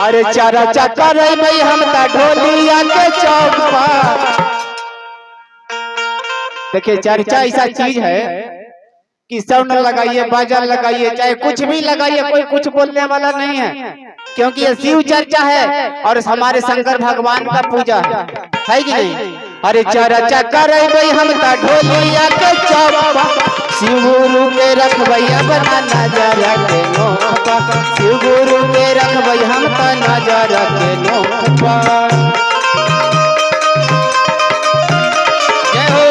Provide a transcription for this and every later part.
अरे चारा चक्कर भाई हम ता ढोलिया के चौक पर। देखिए चर्चा ऐसा चीज है कि साउंड लगाइए, बाजा लगाइए, चाहे कुछ भी लगाइए, कोई कुछ बोलने वाला नहीं है, क्योंकि ये शिव चर्चा है और हमारे शंकर भगवान का पूजा है कि नहीं। अरे चर्चा कर भाई हम ता ढोलिया के चौक पर, शिव गुरु के रखबैया बना नजर के नोक पर, शिव गुरु के रखबैया हम ता नजर के नोक पर। जय हो।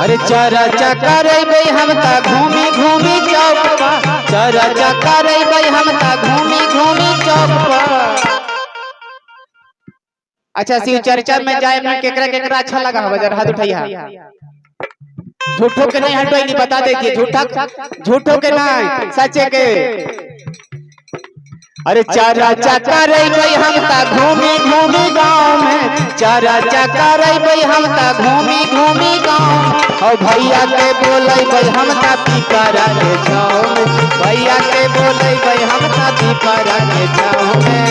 अरे चर्चा करे भाई हम ता घूमी घूमी चौक पर, चर्चा करे भाई हम ता घूमी घूमी चौक पर। अच्छा शिव चर्चा में जाए में केकरा केकरा अच्छा लगा है, जरा हाथ उठाइए। झूठो के नहीं हटो, नहीं बता देखिए, झूठो के नहीं, सच्चे के। अरे चर्चा करे भाई हम ता घूमी घूमी गाँव में, चर्चा करे भाई हम ता घूमी घूमी गाँव। और भैया के बोले भाई हम ता पीपरा के छाँव में, भैया के बोले भाई हम ता पीपरा के छाँव में।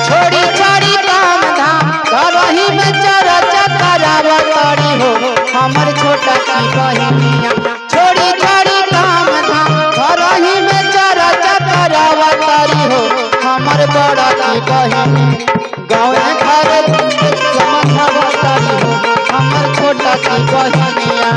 छोड़ी छोड़ी काम धाम घरही में चर्चा करावा करी हो हमर छोटा की बहिनिया, छोड़ी छोड़ी काम धाम घरही में चर्चा करावा करी हो हमर बड़ा की बहिनी, गाँव घर समझावा करी हो हमर छोटा की बहिनिया।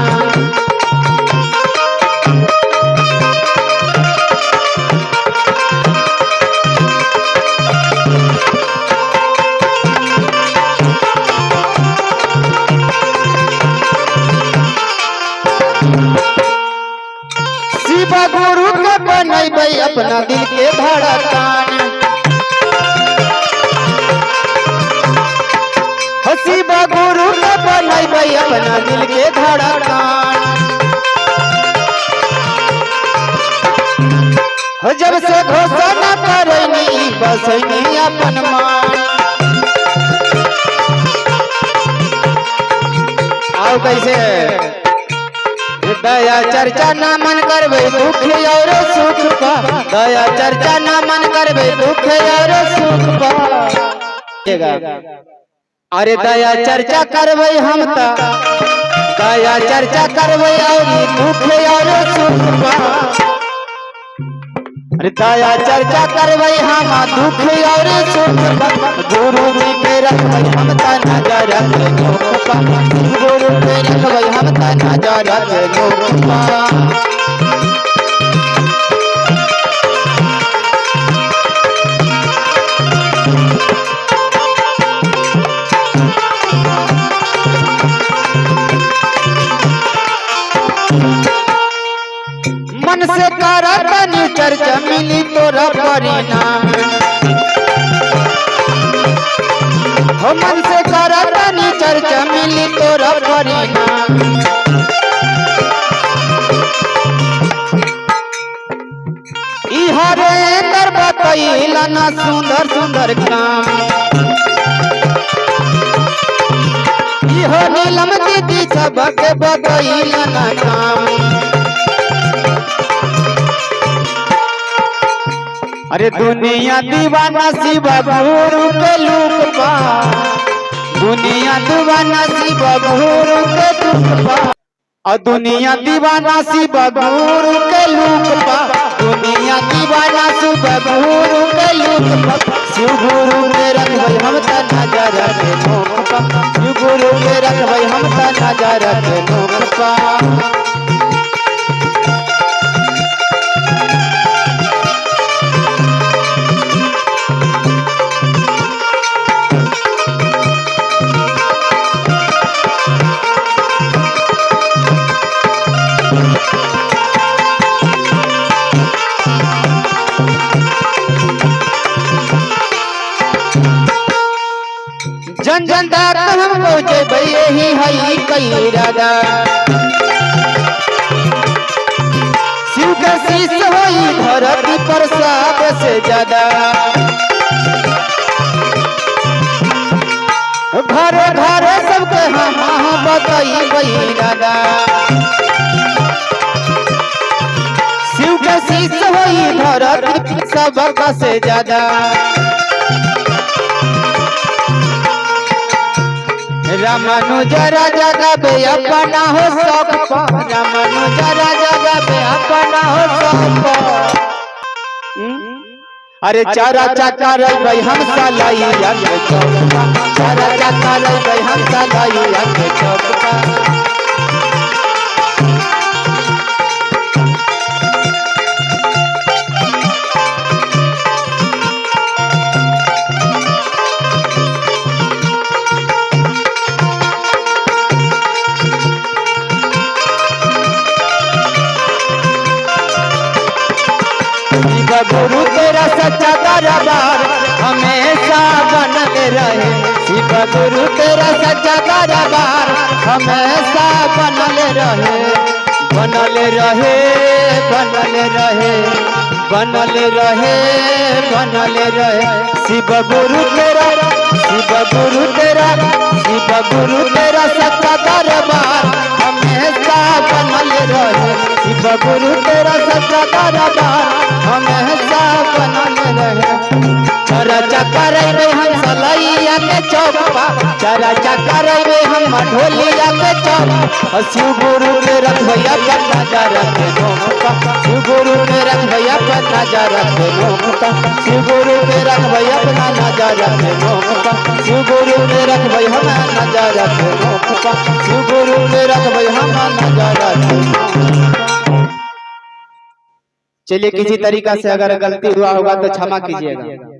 शिव गुरु के बनैबै अपना दिल के धड़कन, शिव गुरु के बनैबै अपना दिल के धड़कन। जब से घोषणा करनी बसनी अपन मान, आओ कैसे दया चर्चा ना मन करबे दुख और सुख पा, दया चर्चा ना मन करबे दुख और सुख पा। अरे दया चर्चा करबे हम ता, दया चर्चा करबे और दुख और सुख पा। अरे दया चर्चा करबे हम दुख और सुख पा, गुरु जी के रखबे हम ता नजर के नोक पा, गुरु के रखबे हम ता नजर के नोक पा। मन से करतनी चर्चा मिली तोरा परिणाम, हो मन से करतनी चर्चा मिली तोरा परिणाम। इहरे अंदर बतैला ना सुंदर सुंदर काम, इहो नीलम दीदी सबके बतैला ना काम। अरे दुनिया दीवाना शिव गुरु के लूक पा, दुनिया दीवाना शिव गुरु के लूक पा, और दुनिया दीवाना शिव गुरु के लूक पा, दुनिया दीवाना शिव गुरु के लूक पा। शिव गुरु के रखबै हम ता नजर के नोक पा, शिव गुरु के रखबै हम ता नजर के नोक पा। जन जन तक हम पहुँचे यही है कई राजा, धरती पर सबसे ज्यादा। घरे घरे सबके हम बताई दादा। शिव के शीश होई धरती सबका से ज्यादा। रामानुजरा जगावे अपना हो शौक पर, रामानुजरा जगावे अपना हो शौक पर। अरे चारा चाका रही हम सलाई के चौक पर, चारा चाका रही हम सलाई के चौक पर। गुरु तेरा सच्चा दरबार हमेशा बनल रहे। शिव गुरु तेरा सच्चा दरबार हमेशा बनल रहे। बनल रहे बनल रहे बनल रहे बनल रहे। शिव गुरु तेरा शिव गुरु तेरा शिव गुरु तेरा सच्चा दरबार हमेशा बनल रहे। शिव गुरु तेरा सच्चा दरबार हमेशा बनल रहे। चरा चकर हम सलैया के चौक पर, चरा चकर हम ढोलिया के चौक। शिव गुरु के रखैया पर नजर रखे नोका, शिव गुरु के रखैया पर नजर रखे नोका, शिव गुरु के रखैया पर नजर रखे नोका, शिव गुरु के रखैया हम नजर रखे नोका, शिव गुरु के रखैया हम नजर रखे। चलिए किसी तरीका से अगर गलती हुआ होगा तो क्षमा कीजिएगा।